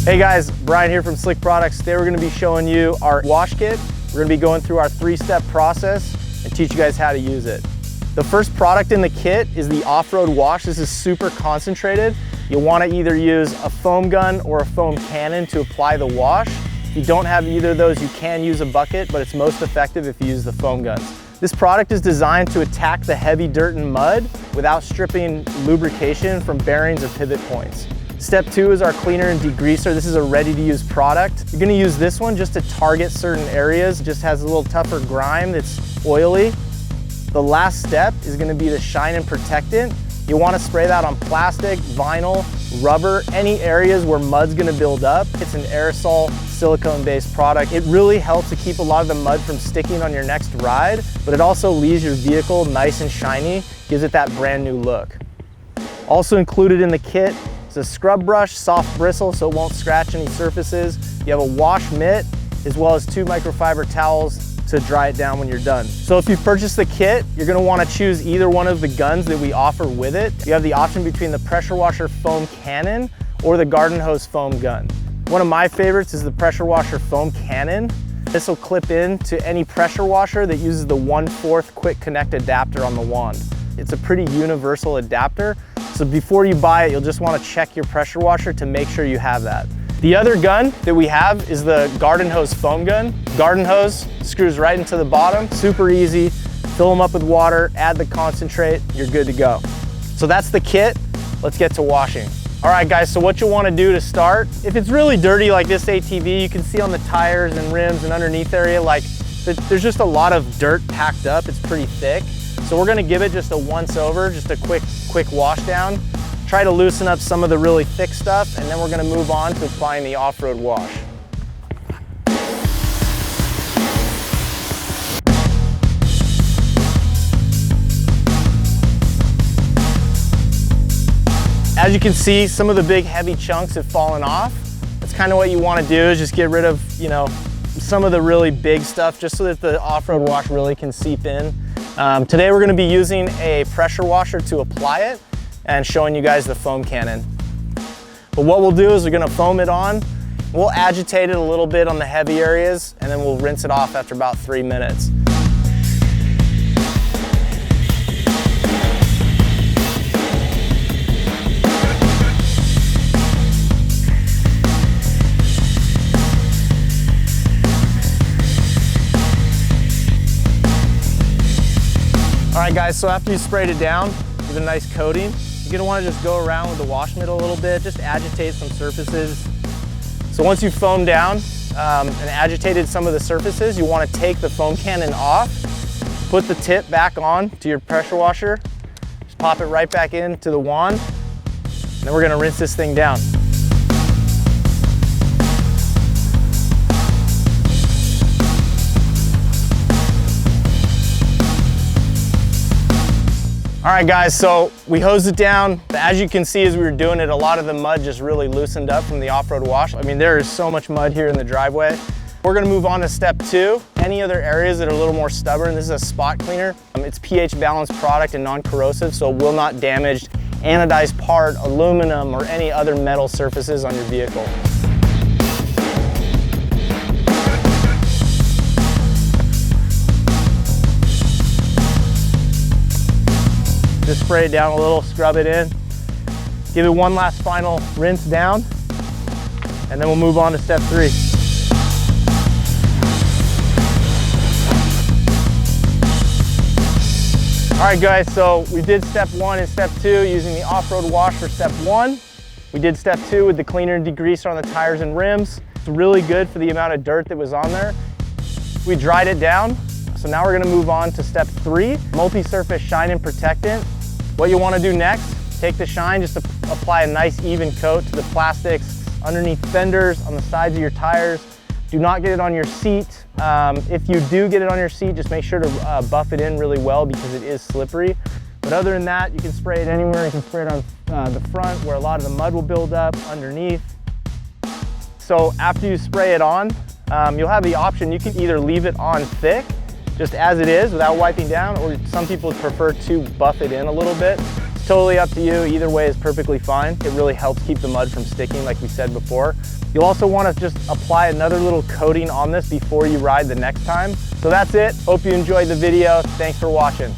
Hey guys, Brian here from Slick Products. Today we're going to be showing you our wash kit. We're going to be going through our 3-step process and teach you guys how to use it. The first product in the kit is the off-road wash. This is super concentrated. You'll want to either use a foam gun or a foam cannon to apply the wash. If you don't have either of those, you can use a bucket, but it's most effective if you use the foam guns. This product is designed to attack the heavy dirt and mud without stripping lubrication from bearings or pivot points. Step 2 is our cleaner and degreaser. This is a ready-to-use product. You're going to use this one just to target certain areas. It just has a little tougher grime that's oily. The last step is going to be the shine and protectant. You want to spray that on plastic, vinyl, rubber, any areas where mud's going to build up. It's an aerosol silicone-based product. It really helps to keep a lot of the mud from sticking on your next ride, but it also leaves your vehicle nice and shiny, gives it that brand new look. Also included in the kit is a scrub brush, soft bristle so it won't scratch any surfaces. You have a wash mitt, as well as 2 microfiber towels to dry it down when you're done. So if you purchase the kit, you're gonna wanna choose either one of the guns that we offer with it. You have the option between the pressure washer foam cannon or the garden hose foam gun. One of my favorites is the pressure washer foam cannon. This will clip in to any pressure washer that uses the 1/4 quick connect adapter on the wand. It's a pretty universal adapter, so before you buy it, you'll just wanna check your pressure washer to make sure you have that. The other gun that we have is the garden hose foam gun. Garden hose screws right into the bottom, super easy. Fill them up with water, add the concentrate, you're good to go. So that's the kit. Let's get to washing. All right guys, so what you'll wanna do to start, if it's really dirty like this ATV, you can see on the tires and rims and underneath area, like there's just a lot of dirt packed up. It's pretty thick. So we're gonna give it just a once over, just a quick wash down. Try to loosen up some of the really thick stuff, and then we're gonna move on to applying the off-road wash. As you can see, some of the big heavy chunks have fallen off. That's kind of what you wanna do, is just get rid of, some of the really big stuff, just so that the off-road wash really can seep in. Today we're gonna be using a pressure washer to apply it, and showing you guys the foam cannon. But what we'll do is we're gonna foam it on, we'll agitate it a little bit on the heavy areas, and then we'll rinse it off after about 3 minutes. All right guys, so after you sprayed it down, give it a nice coating, you're gonna wanna just go around with the wash mitt a little bit, just agitate some surfaces. So once you've foamed down and agitated some of the surfaces, you wanna take the foam cannon off, put the tip back on to your pressure washer, just pop it right back into the wand, and then we're gonna rinse this thing down. All right guys, so we hosed it down. As you can see, as we were doing it, a lot of the mud just really loosened up from the off-road wash. I mean, there is so much mud here in the driveway. We're gonna move on to step 2. Any other areas that are a little more stubborn, this is a spot cleaner. It's pH balanced product and non-corrosive, so it will not damage anodized part, aluminum, or any other metal surfaces on your vehicle. Just spray it down a little, scrub it in. Give it one last final rinse down, and then we'll move on to step 3. All right guys, so we did step 1 and step 2 using the off-road wash for step 1. We did step 2 with the cleaner and degreaser on the tires and rims. It's really good for the amount of dirt that was on there. We dried it down, so now we're gonna move on to step 3, multi-surface shine and protectant. What you wanna do next, take the shine, just to apply a nice even coat to the plastics underneath fenders, on the sides of your tires. Do not get it on your seat. If you do get it on your seat, just make sure to buff it in really well because it is slippery. But other than that, you can spray it anywhere. You can spray it on the front where a lot of the mud will build up, underneath. So after you spray it on, you'll have the option, you can either leave it on thick, just as it is without wiping down, or some people prefer to buff it in a little bit. It's totally up to you. Either way is perfectly fine. It really helps keep the mud from sticking like we said before. You'll also want to just apply another little coating on this before you ride the next time. So that's it. Hope you enjoyed the video. Thanks for watching.